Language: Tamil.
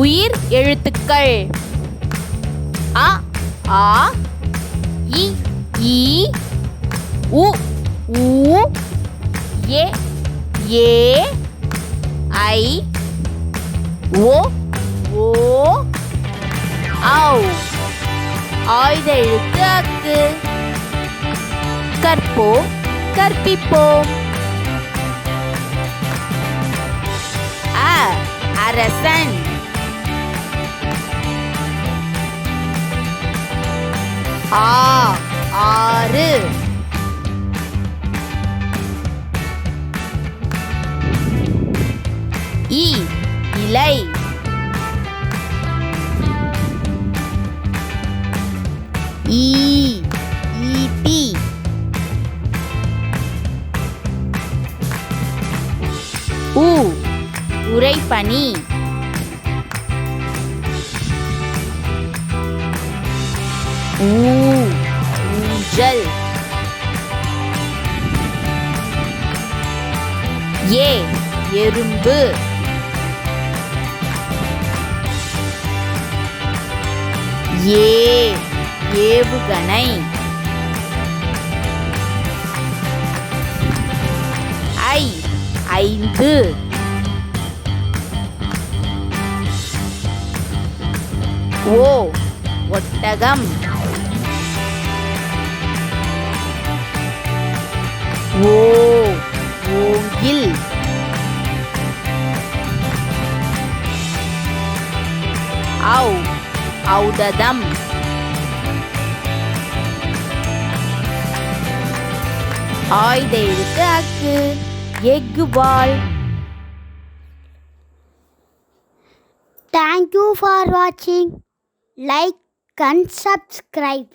உயிர் எழுத்துக்கள் அ ஆ இ ஈ உ ஊ ஏ ஏ ஐ ஓ ஓ ஔ. ஆயுத எழுத்து அக்கு. கற்போம் கற்பிப்போம். அ அரசன். ஆ ஆறு. இ இலை. ஈ ஈட்டி. உ உறைபனி. ஊ ஊஞ்சல். ஏ எறும்பு. ஏ ஏவுகணை. ஐ ஐந்து. ஓ ஒட்டகம். ஓ ஓங்கில். ஔ ஔடதம். ஆயுத எழுத்து அக்கு. எஃகு வாள். Thank you for watching. Like and subscribe.